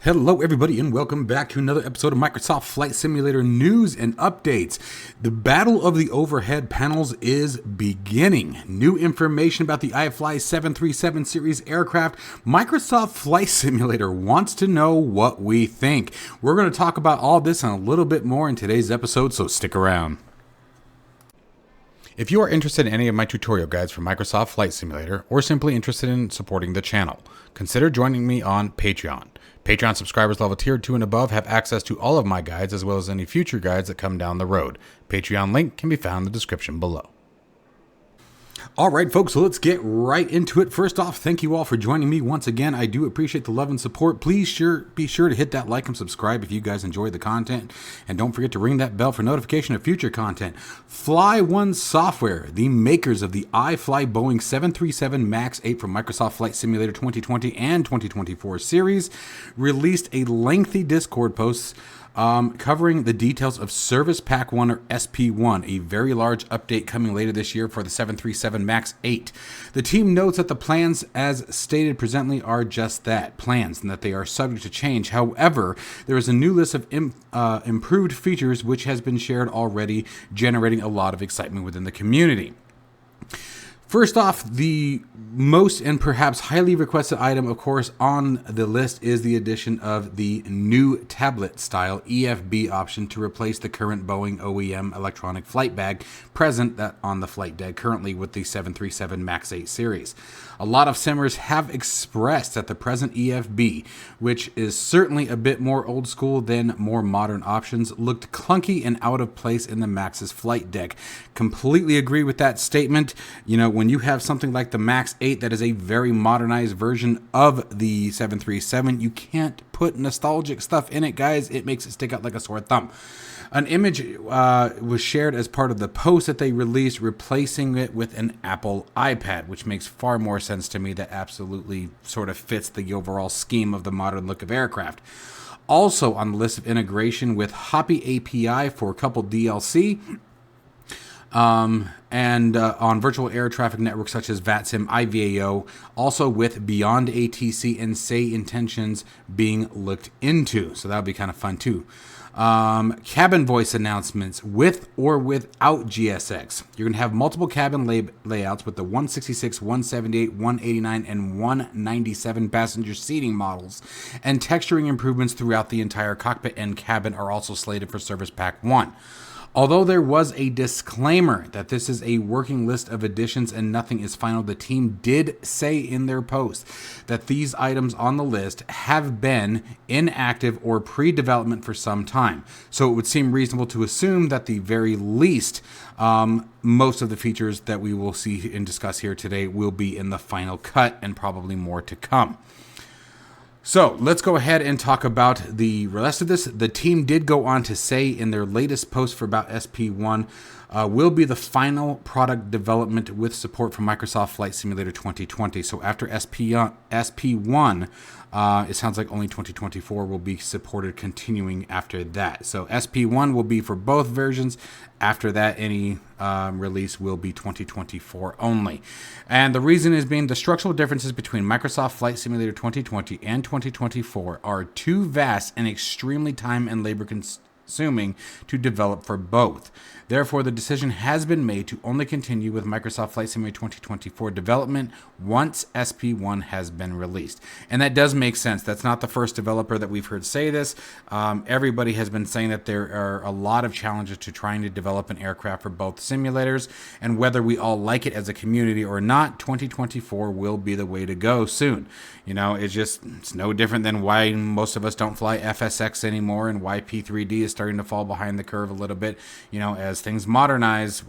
Hello everybody and welcome back to another episode of Microsoft Flight Simulator news and updates. The battle of the overhead panels is beginning. New information about the iFly 737 series aircraft. Microsoft Flight Simulator wants to know what we think. We're going to talk about all this and a little bit more in today's episode, so stick around. If you are interested in any of my tutorial guides for Microsoft Flight Simulator or simply interested in supporting the channel, consider joining me on Patreon. Patreon subscribers level tier 2 and above have access to all of my guides as well as any future guides that come down the road. Patreon link can be found in the description below. All right, folks, so let's get right into it. First off, thank you all for joining me once again. I do appreciate the love and support. Please be sure to hit that like and subscribe if you guys enjoy the content. And don't forget to ring that bell for notification of future content. Fly1 Software, the makers of the iFly Boeing 737 MAX 8 from Microsoft Flight Simulator 2020 and 2024 series, released a lengthy Discord post covering the details of Service Pack 1 or SP1, a very large update coming later this year for the 737 MAX 8. The team notes that the plans as stated presently are just that, plans, and that they are subject to change. However, there is a new list of improved features which has been shared already, generating a lot of excitement within the community. First off, the most and perhaps highly requested item, of course, on the list is the addition of the new tablet-style EFB option to replace the current Boeing OEM electronic flight bag present on the flight deck currently with the 737 MAX 8 series. A lot of simmers have expressed that the present EFB, which is certainly a bit more old school than more modern options, looked clunky and out of place in the Max's flight deck. Completely agree with that statement. You know, when you have something like the MAX 8 that is a very modernized version of the 737, you can't put nostalgic stuff in it, guys. It makes it stick out like a sore thumb. An image was shared as part of the post that they released, replacing it with an Apple iPad, which makes far more sense to me. That absolutely sort of fits the overall scheme of the modern look of aircraft. Also on the list of integration with Hoppy API for coupled DLC, and on virtual air traffic networks such as VATSIM, IVAO, also with Beyond ATC and Say intentions being looked into. So that would be kind of fun too. Cabin voice announcements with or without GSX. You're going to have multiple cabin layouts with the 166, 178, 189, and 197 passenger seating models, and texturing improvements throughout the entire cockpit and cabin are also slated for Service Pack 1. Although there was a disclaimer that this is a working list of additions and nothing is final, the team did say in their post that these items on the list have been inactive or pre-development for some time. So it would seem reasonable to assume that the very least, most of the features that we will see and discuss here today will be in the final cut and probably more to come. So let's go ahead and talk about the rest of this. The team did go on to say in their latest post for about SP1 will be the final product development with support from Microsoft Flight Simulator 2020. So after SP1, it sounds like only 2024 will be supported continuing after that. So SP1 will be for both versions. After that, any release will be 2024 only. And the reason is being the structural differences between Microsoft Flight Simulator 2020 and 2024 are too vast and extremely time and labor consuming to develop for both. Therefore, the decision has been made to only continue with Microsoft Flight Simulator 2024 development once SP1 has been released. And that does make sense. That's not the first developer that we've heard say this. Everybody has been saying that there are a lot of challenges to trying to develop an aircraft for both simulators, and whether we all like it as a community or not, 2024 will be the way to go soon. You know, it's no different than why most of us don't fly FSX anymore and why P3D is starting to fall behind the curve a little bit. You know, as things modernize,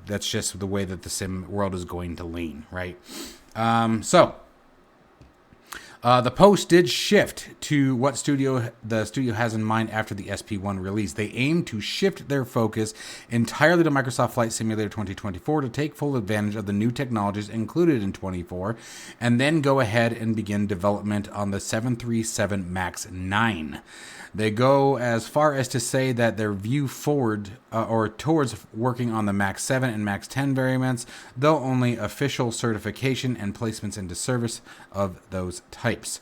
that's just the way that the sim world is going to lean, right? The post did shift to what the studio has in mind after the SP1 release. They aim to shift their focus entirely to Microsoft Flight Simulator 2024 to take full advantage of the new technologies included in 24, and then go ahead and begin development on the 737 MAX 9. They go as far as to say that their view forward or towards working on the MAX 7 and MAX 10 variants, though only official certification and placements into service of those types.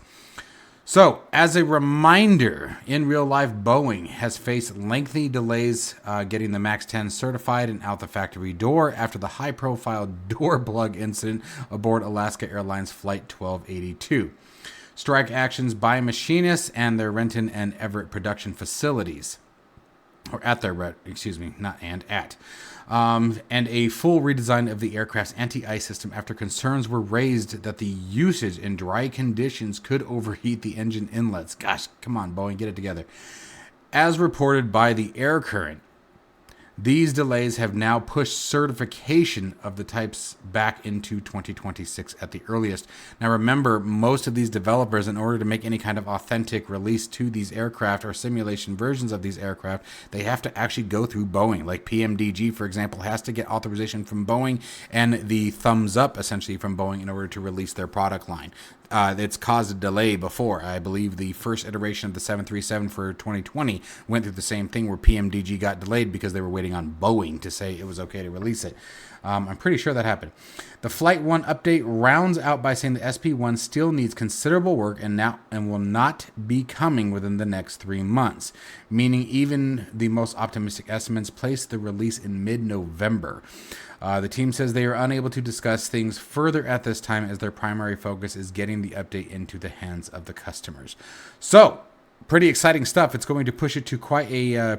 So, as a reminder, in real life, Boeing has faced lengthy delays getting the MAX 10 certified and out the factory door after the high-profile door plug incident aboard Alaska Airlines Flight 1282. Strike actions by machinists and their Renton and Everett production facilities. Or at their, excuse me, not and, at. And a full redesign of the aircraft's anti-ice system after concerns were raised that the usage in dry conditions could overheat the engine inlets. Gosh, come on, Boeing, get it together. As reported by the Air Current, these delays have now pushed certification of the types back into 2026 at the earliest. Now remember, most of these developers, in order to make any kind of authentic release to these aircraft or simulation versions of these aircraft, they have to actually go through Boeing. Like PMDG, for example, has to get authorization from Boeing and the thumbs up, essentially, from Boeing in order to release their product line. It's caused a delay before. I believe the first iteration of the 737 for 2020 went through the same thing where PMDG got delayed because they were waiting on Boeing to say it was okay to release it. I'm pretty sure that happened. The Flight 1 update rounds out by saying the SP1 still needs considerable work and will not be coming within the next 3 months, meaning even the most optimistic estimates place the release in mid-November. The team says they are unable to discuss things further at this time as their primary focus is getting the update into the hands of the customers. So, pretty exciting stuff. It's going to push it to quite a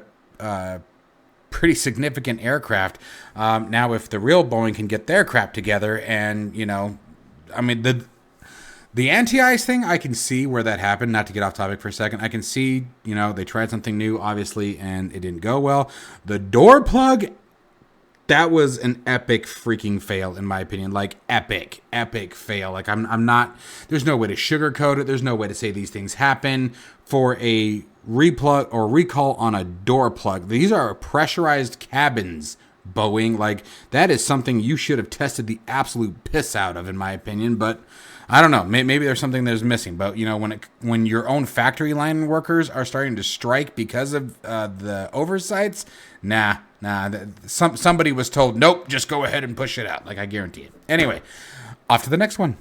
pretty significant aircraft. Now, if the real Boeing can get their crap together and, I mean, the anti-ice thing, I can see where that happened. Not to get off topic for a second. I can see, they tried something new, obviously, and it didn't go well. The door plug, that was an epic freaking fail, in my opinion. Like, epic fail. Like, I'm not, there's no way to sugarcoat it. There's no way to say these things happen for a replug or recall on a door plug. These are pressurized cabins, Boeing. Like, that is something you should have tested the absolute piss out of, in my opinion. But I don't know. Maybe there's something that's missing. But, when your own factory line workers are starting to strike because of the oversights, nah. Somebody was told, nope, just go ahead and push it out. Like, I guarantee it. Anyway, off to the next one.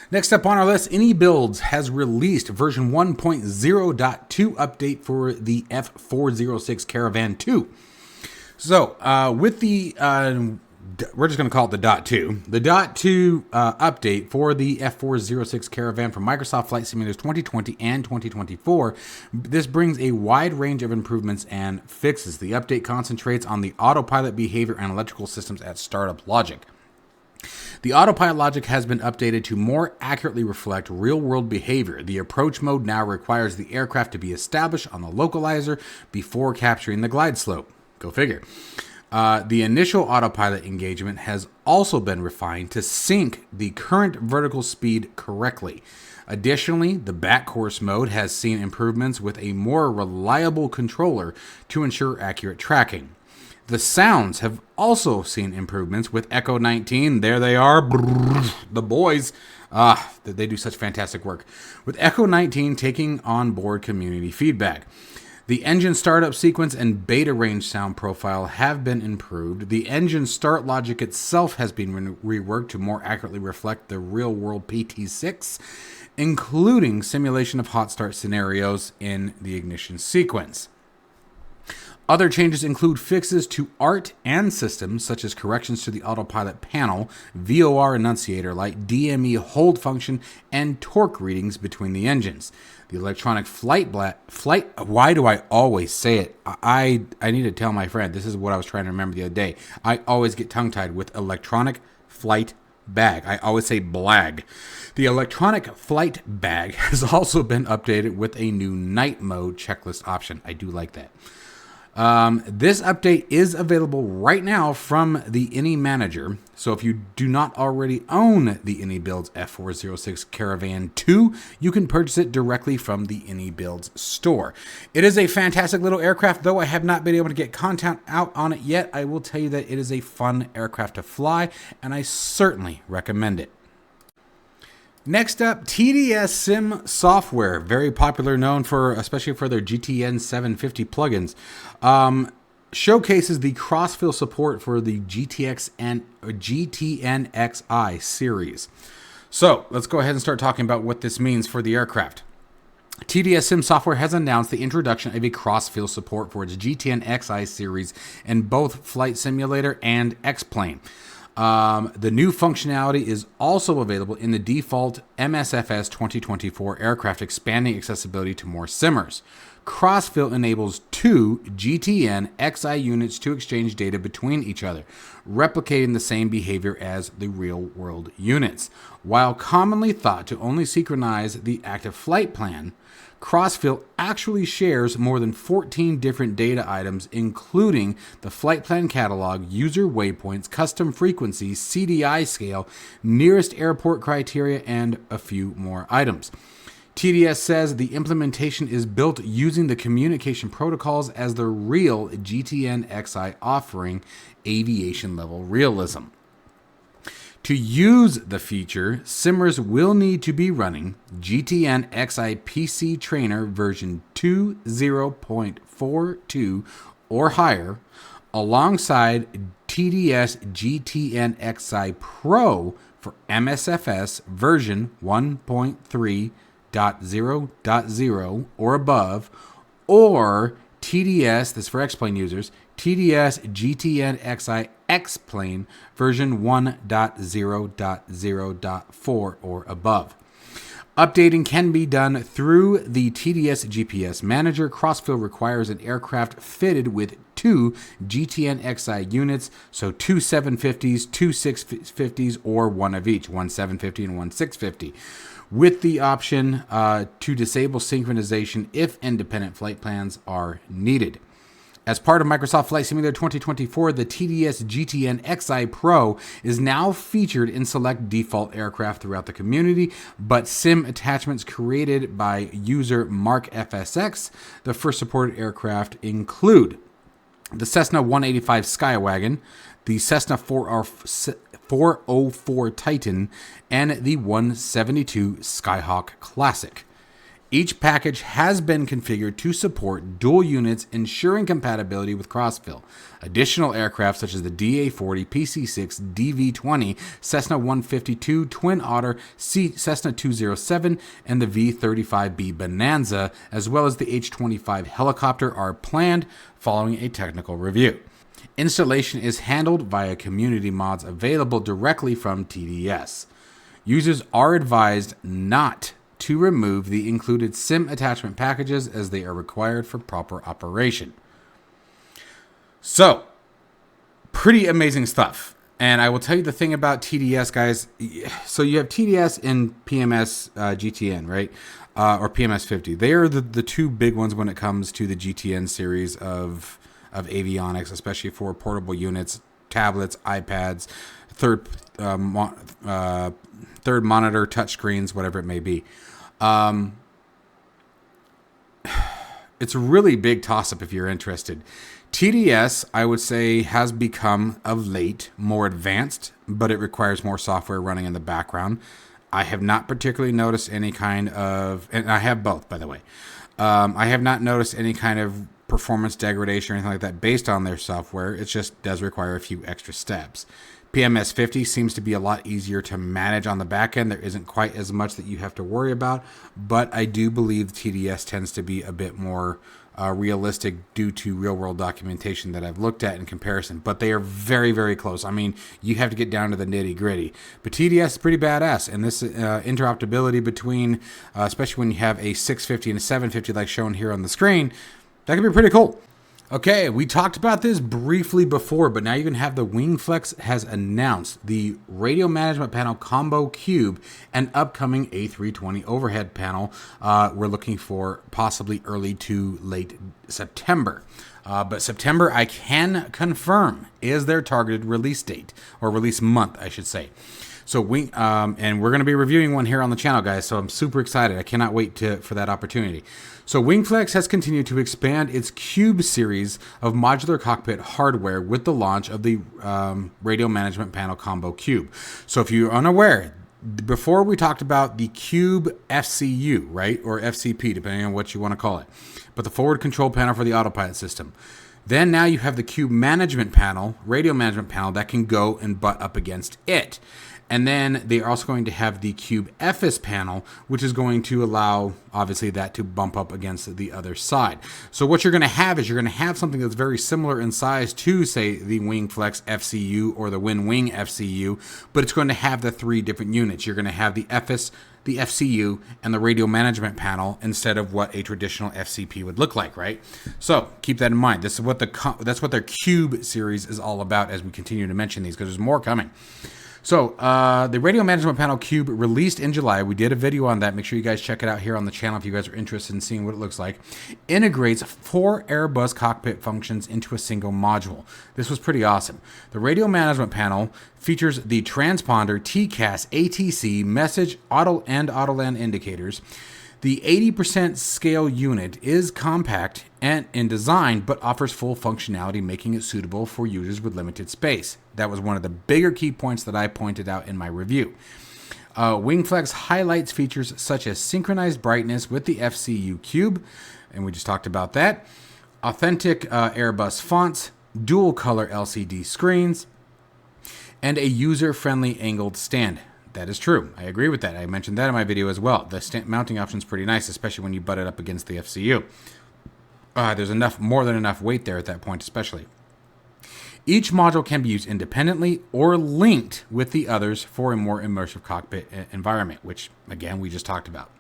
Next up on our list, AnyBuilds has released version 1.0.2 update for the F406 Caravan 2. So, with the, we're just going to call it the .2. The .2 update for the F406 Caravan from Microsoft Flight Simulators 2020 and 2024. This brings a wide range of improvements and fixes. The update concentrates on the autopilot behavior and electrical systems at startup logic. The autopilot logic has been updated to more accurately reflect real-world behavior. The approach mode now requires the aircraft to be established on the localizer before capturing the glide slope. Go figure. The initial autopilot engagement has also been refined to sync the current vertical speed correctly. Additionally, the back course mode has seen improvements with a more reliable controller to ensure accurate tracking. The sounds have also seen improvements with Echo 19. There they are, the boys. They do such fantastic work. With Echo 19 taking on board community feedback. The engine startup sequence and beta range sound profile have been improved. The engine start logic itself has been reworked to more accurately reflect the real-world PT6, including simulation of hot start scenarios in the ignition sequence. Other changes include fixes to art and systems, such as corrections to the autopilot panel, VOR enunciator light, DME hold function, and torque readings between the engines. The electronic flight, why do I always say it? I need to tell my friend, this is what I was trying to remember the other day. I always get tongue-tied with electronic flight bag. I always say blag. The electronic flight bag has also been updated with a new night mode checklist option. I do like that. This update is available right now from the Any Manager. So if you do not already own the AnyBuilds F406 Caravan 2, you can purchase it directly from the AnyBuilds store. It is a fantastic little aircraft, though I have not been able to get content out on it yet. I will tell you that it is a fun aircraft to fly, and I certainly recommend it. Next up, TDS Sim software, very popular, known for especially for their GTN 750 plugins, showcases the Crossfill support for the GTX and GTN XI series. So let's go ahead and start talking about what this means for the aircraft. TDS Sim Software has announced the introduction of a crossfill support for its GTN XI series in both Flight Simulator and X-Plane. The new functionality is also available in the default MSFS 2024 aircraft, expanding accessibility to more simmers. Crossfill enables two GTN XI units to exchange data between each other, replicating the same behavior as the real-world units. While commonly thought to only synchronize the active flight plan, Crossfill actually shares more than 14 different data items, including the flight plan catalog, user waypoints, custom frequencies, CDI scale, nearest airport criteria, and a few more items. TDS says the implementation is built using the communication protocols as the real GTN XI, offering aviation-level realism. To use the feature, simmers will need to be running GTN XI PC Trainer version 2.0.42 or higher, alongside TDS GTN XI Pro for MSFS version 1.3.0.0 or above, or TDS, this is for X-Plane users, TDS GTN XI X-Plane version 1.0.0.4 or above. Updating can be done through the TDS GPS Manager. Crossfill requires an aircraft fitted with two GTN XI units, so two 750s, two 650s, or one of each, one 750 and one 650, with the option to disable synchronization if independent flight plans are needed. As part of Microsoft Flight Simulator 2024, the TDS GTN XI Pro is now featured in select default aircraft throughout the community, but sim attachments created by user Mark FSX, the first supported aircraft, include the Cessna 185 Skywagon, the Cessna 404 Titan, and the 172 Skyhawk Classic. Each package has been configured to support dual units, ensuring compatibility with Crossfill. Additional aircraft such as the DA-40, PC-6, DV-20, Cessna 152, Twin Otter, Cessna 207, and the V-35B Bonanza, as well as the H-25 helicopter, are planned following a technical review. Installation is handled via community mods available directly from TDS. Users are advised not to remove the included sim attachment packages as they are required for proper operation. So, pretty amazing stuff. And I will tell you the thing about TDS, guys. So you have TDS and PMS GTN, right? Or PMS 50. They are the two big ones when it comes to the GTN series of avionics, especially for portable units, tablets, iPads, third monitor, touchscreens, whatever it may be. It's a really big toss-up if you're interested. TDS, I would say, has become, of late, more advanced, but it requires more software running in the background. I have not particularly noticed any kind of, and I have both, by the way. I have not noticed any kind of performance degradation or anything like that based on their software. It just does require a few extra steps. PMS 50 seems to be a lot easier to manage on the back end. There isn't quite as much that you have to worry about, but I do believe TDS tends to be a bit more realistic due to real-world documentation that I've looked at in comparison. But they are very, very close. I mean, you have to get down to the nitty-gritty. But TDS is pretty badass, and this interoperability between, especially when you have a 650 and a 750 like shown here on the screen, that can be pretty cool. Okay, we talked about this briefly before, but now you can have the Wingflex has announced the radio management panel combo cube and upcoming A320 overhead panel. We're looking for possibly early to late September. But September, I can confirm, is their targeted release date, or release month, I should say. So and we're going to be reviewing one here on the channel, guys. So I'm super excited. I cannot wait for that opportunity. So Wingflex has continued to expand its Cube series of modular cockpit hardware with the launch of the radio management panel combo cube. So if you're unaware, before we talked about the Cube FCU, right, or FCP, depending on what you want to call it, but the forward control panel for the autopilot system. Then now you have the Cube management panel, radio management panel, that can go and butt up against it. And then they are also going to have the Cube FS panel, which is going to allow, obviously, that to bump up against the other side. So what you're going to have is you're going to have something that's very similar in size to, say, the Wingflex FCU or the WinWing FCU, but it's going to have the 3 different units. You're going to have the FS, the FCU, and the radio management panel instead of what a traditional FCP would look like, right? So keep that in mind. This is what that's what their Cube series is all about as we continue to mention these, because there's more coming. So the radio management panel Cube released in July. We did a video on that. Make sure you guys check it out here on the channel if you guys are interested in seeing what it looks like. Integrates 4 Airbus cockpit functions into a single module. This was pretty awesome. The radio management panel features the transponder, TCAS, ATC, message, auto and autoland indicators. The 80% scale unit is compact and in design, but offers full functionality, making it suitable for users with limited space. That was one of the bigger key points that I pointed out in my review. Wingflex highlights features such as synchronized brightness with the FCU Cube, and we just talked about that. Authentic Airbus fonts, dual color LCD screens, and a user-friendly angled stand. That is true. I agree with that. I mentioned that in my video as well. The mounting option is pretty nice, especially when you butt it up against the FCU. There's more than enough weight there at that point, especially. Each module can be used independently or linked with the others for a more immersive cockpit environment, which, again, we just talked about.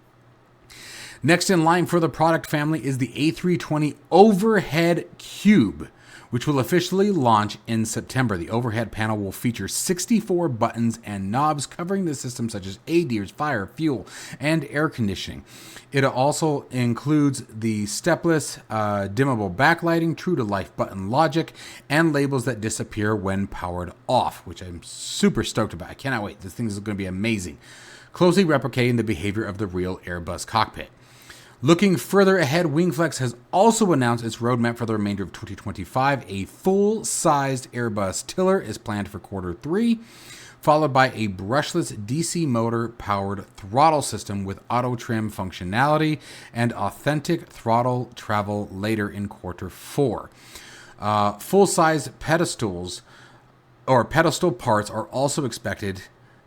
Next in line for the product family is the A320 Overhead Cube, which will officially launch in September. The overhead panel will feature 64 buttons and knobs covering the system such as ADIRS, fire, fuel, and air conditioning. It also includes the stepless, dimmable backlighting, true-to-life button logic, and labels that disappear when powered off, which I'm super stoked about. I cannot wait. This thing is going to be amazing. Closely replicating the behavior of the real Airbus cockpit. Looking further ahead, Wingflex has also announced its roadmap for the remainder of 2025. A full-sized Airbus tiller is planned for Q3, followed by a brushless DC motor-powered throttle system with auto-trim functionality and authentic throttle travel later in Q4. Full-size pedestals or pedestal parts are also expected,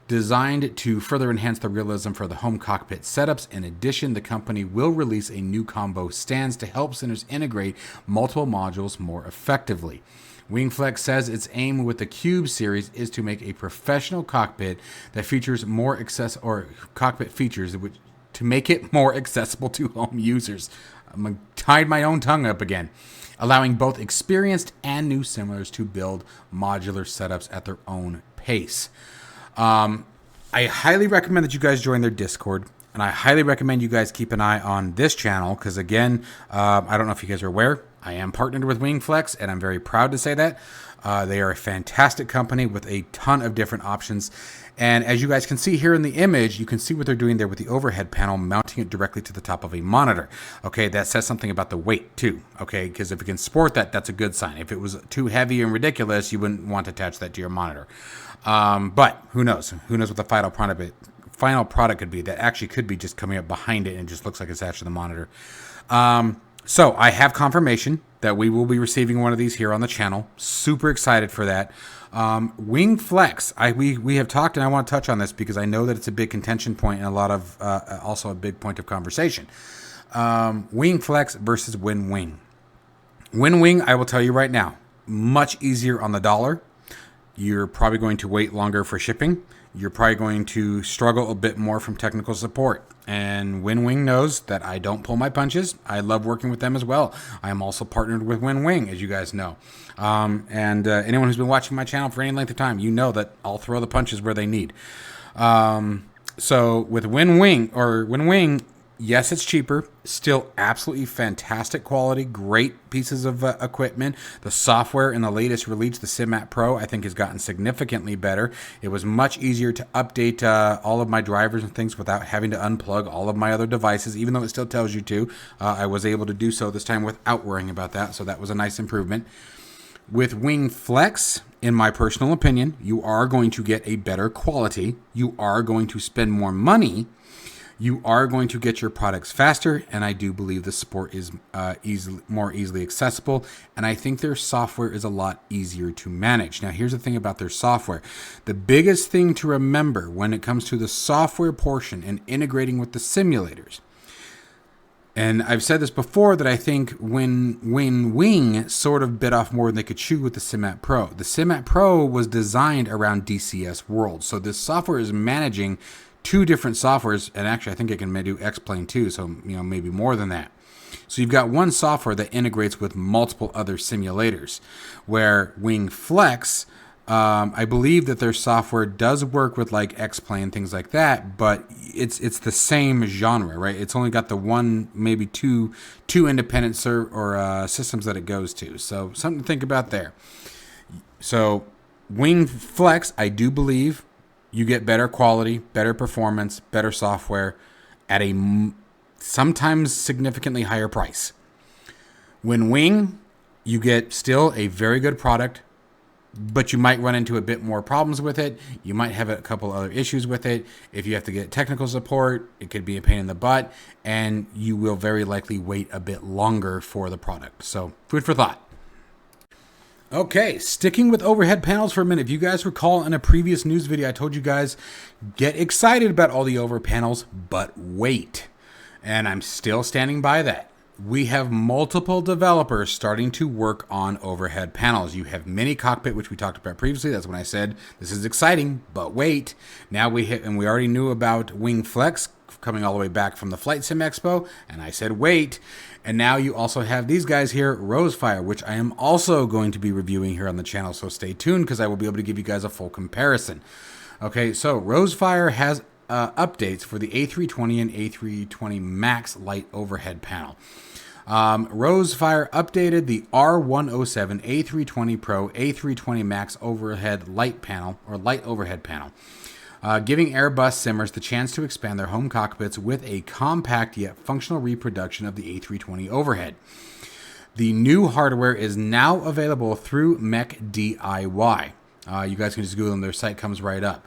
designed to further enhance the realism for the home cockpit setups. In addition, the company will release a new combo stands to help centers integrate multiple modules more effectively. Wingflex says its aim with the Cube series is to make a professional cockpit that features cockpit features to make it more accessible to home users. I'm tied my own tongue up again, allowing both experienced and new similars to build modular setups at their own pace. I highly recommend that you guys join their Discord, and I highly recommend you guys keep an eye on this channel because, again, I don't know if you guys are aware, I am partnered with Wingflex, and I'm very proud to say that. They are a fantastic company with a ton of different options. And as you guys can see here in the image, you can see what they're doing there with the overhead panel, mounting it directly to the top of a monitor. Okay, that says something about the weight too. Okay, because if it can sport that, that's a good sign. If it was too heavy and ridiculous, you wouldn't want to attach that to your monitor. But who knows? Who knows what the final product could be? That actually could be just coming up behind it and just looks like it's attached to the monitor. So I have confirmation that we will be receiving one of these here on the channel. Super excited for that. Wingflex, we have talked, and I want to touch on this because I know that it's a big contention point and a lot of also a big point of conversation. Wingflex versus WinWing. WinWing, I will tell you right now, much easier on the dollar. You're probably going to wait longer for shipping. You're probably going to struggle a bit more from technical support. And WinWing knows that I don't pull my punches. I love working with them as well. I am also partnered with WinWing, as you guys know. Anyone who's been watching my channel for any length of time, you know that I'll throw the punches where they need. So with WinWing, yes, it's cheaper. Still absolutely fantastic quality. Great pieces of equipment. The software in the latest release, the SimMat Pro, I think has gotten significantly better. It was much easier to update all of my drivers and things without having to unplug all of my other devices, even though it still tells you to. I was able to do so this time without worrying about that, so that was a nice improvement. With Wingflex, in my personal opinion, you are going to get a better quality. You are going to spend more money. You are going to get your products faster, and I do believe the support is more easily accessible, and I think their software is a lot easier to manage. Now, here's the thing about their software. The biggest thing to remember when it comes to the software portion and integrating with the simulators, and I've said this before, that I think when Wing sort of bit off more than they could chew with the SimApp Pro. The SimApp Pro was designed around DCS World, so this software is managing two different softwares, and actually I think it can do X-Plane too, so maybe more than that. So you've got one software that integrates with multiple other simulators, where Wingflex, I believe that their software does work with like X-Plane, things like that, but it's the same genre, right? It's only got the one, maybe two independent systems that it goes to. So something to think about there. So Wingflex, I do believe you get better quality, better performance, better software at a sometimes significantly higher price. When Wing, you get still a very good product, but you might run into a bit more problems with it. You might have a couple other issues with it. If you have to get technical support, it could be a pain in the butt, and you will very likely wait a bit longer for the product. So, food for thought. Okay, sticking with overhead panels for a minute. If you guys recall in a previous news video, I told you guys, get excited about all the overhead panels, but wait. And I'm still standing by that. We have multiple developers starting to work on overhead panels. You have Mini Cockpit, which we talked about previously. That's when I said, this is exciting, but wait. Now we already knew about Wingflex coming all the way back from the Flight Sim Expo, and I said, wait. And now you also have these guys here, Rosefire, which I am also going to be reviewing here on the channel, so stay tuned because I will be able to give you guys a full comparison. Okay, so Rosefire has updates for the A320 and A320 Max light overhead panel. Rosefire updated the R107 A320 Pro A320 Max overhead light panel, or light overhead panel, giving Airbus simmers the chance to expand their home cockpits with a compact yet functional reproduction of the A320 overhead. The new hardware is now available through Mech DIY. You guys can just Google them. Their site comes right up.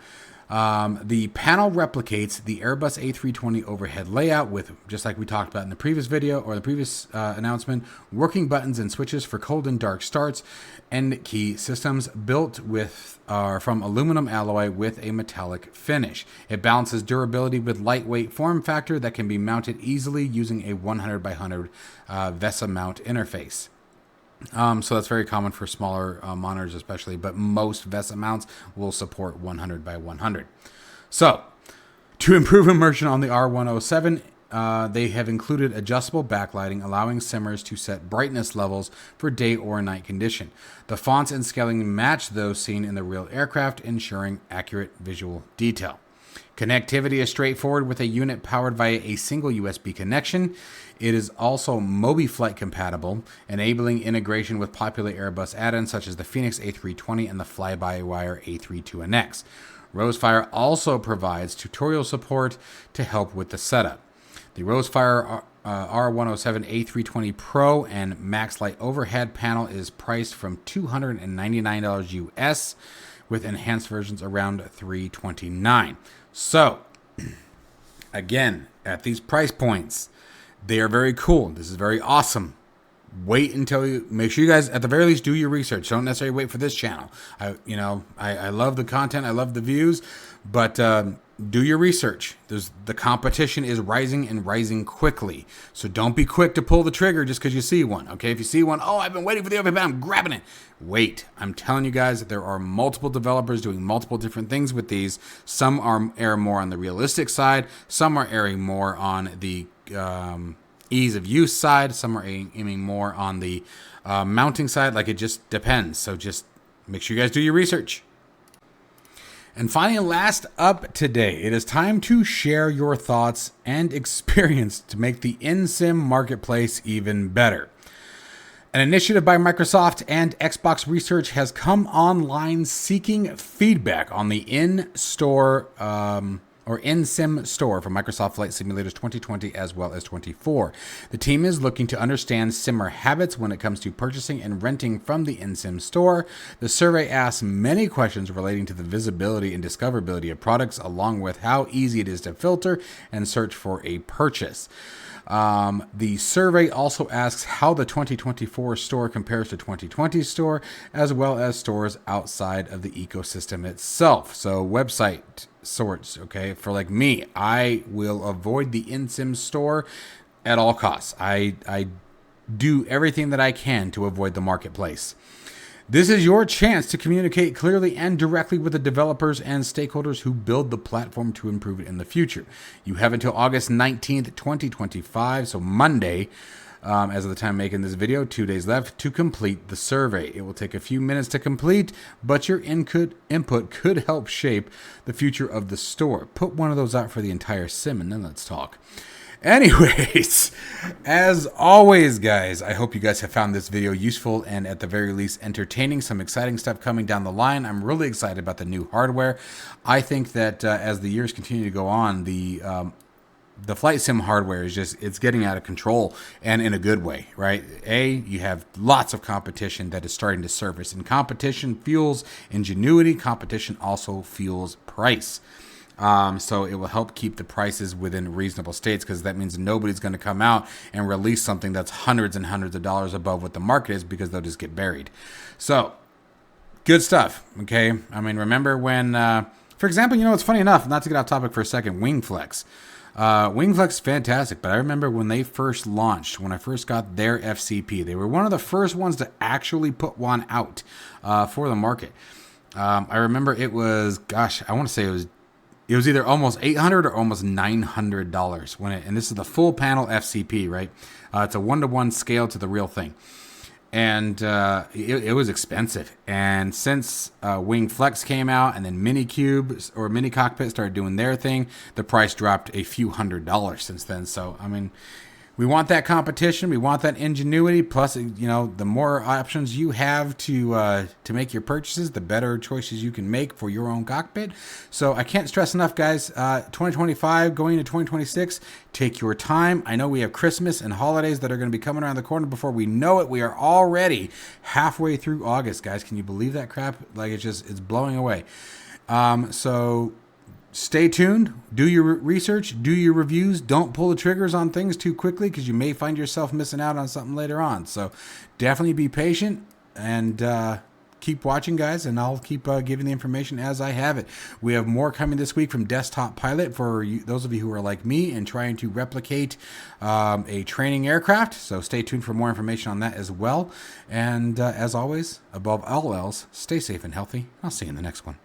The panel replicates the Airbus A320 overhead layout with, just like we talked about in the previous video or the previous announcement, working buttons and switches for cold and dark starts, and key systems built with from aluminum alloy with a metallic finish. It balances durability with lightweight form factor that can be mounted easily using a 100 by 100 VESA mount interface. So that's very common for smaller monitors especially, but most VESA mounts will support 100 by 100. So, to improve immersion on the R107, they have included adjustable backlighting, allowing simmers to set brightness levels for day or night condition. The fonts and scaling match those seen in the real aircraft, ensuring accurate visual detail. Connectivity is straightforward with a unit powered via a single USB connection. It is also MobiFlight compatible, enabling integration with popular Airbus add-ins such as the Phoenix A320 and the fly-by-wire A32NX. Rosefire also provides tutorial support to help with the setup. The Rosefire R107 A320 Pro and Max Light overhead panel is priced from $299 US, with enhanced versions around $329. So, again, at these price points, they are very cool. This is very awesome. Wait until you make sure you guys, at the very least, do your research. Don't necessarily wait for this channel. I love the content. I love the views, but do your research. The competition is rising and rising quickly. So don't be quick to pull the trigger just because you see one. Okay, if you see one, oh, I've been waiting for the overhead, I'm grabbing it. Wait, I'm telling you guys that there are multiple developers doing multiple different things with these. Some are erring more on the realistic side. Some are erring more on the ease of use side. Some are aiming more on the mounting side. Like, it just depends. So just make sure you guys do your research. And finally, last up today, it is time to share your thoughts and experience to make the in-sim marketplace even better. An initiative by Microsoft and Xbox Research has come online seeking feedback on the in-store or NSIM store for Microsoft Flight Simulators 2020 as well as 24. The team is looking to understand simmer habits when it comes to purchasing and renting from the NSIM store. The survey asks many questions relating to the visibility and discoverability of products, along with how easy it is to filter and search for a purchase. The survey also asks how the 2024 store compares to 2020 store, as well as stores outside of the ecosystem itself. So website sorts, okay? For like me, I will avoid the NSIM store at all costs. I do everything that I can to avoid the marketplace. This is your chance to communicate clearly and directly with the developers and stakeholders who build the platform to improve it in the future. You have until August 19th, 2025, so Monday, as of the time making this video, 2 days left to complete the survey. It will take a few minutes to complete, but your input could help shape the future of the store. Put one of those out for the entire sim, and then let's talk. Anyways, as always, guys, I hope you guys have found this video useful and at the very least entertaining. Some exciting stuff coming down the line. I'm really excited about the new hardware. I think that as the years continue to go on, the flight sim hardware is it's getting out of control, and in a good way, right? You have lots of competition that is starting to surface, and competition fuels ingenuity. Competition also fuels price. So it will help keep the prices within reasonable states, because that means nobody's going to come out and release something that's hundreds and hundreds of dollars above what the market is, because they'll just get buried. So good stuff. Okay. I mean, remember when, for example, it's funny enough, not to get off topic for a second, Wingflex. Wingflex is fantastic, but I remember when they first launched, when I first got their FCP, they were one of the first ones to actually put one out for the market. I remember it was, I want to say it was either almost $800 or almost $900 and this is the full panel FCP, right? It's a 1-to-1 scale to the real thing. And it was expensive. And since Wingflex came out, and then Minikube or Mini Cockpit started doing their thing, the price dropped a few $100s since then. So, I mean, we want that competition. We want that ingenuity. Plus, the more options you have to make your purchases, the better choices you can make for your own cockpit. So I can't stress enough, guys. 2025 going into 2026, take your time. I know we have Christmas and holidays that are going to be coming around the corner. Before we know it, we are already halfway through August, guys. Can you believe that crap? Like, it's blowing away. So stay tuned, do your research, do your reviews. Don't pull the triggers on things too quickly, because you may find yourself missing out on something later on. So definitely be patient and keep watching, guys, and I'll keep giving the information as I have it. We have more coming this week from Desktop Pilot for those of you who are like me and trying to replicate a training aircraft. So stay tuned for more information on that as well. And as always, above all else, stay safe and healthy. I'll see you in the next one.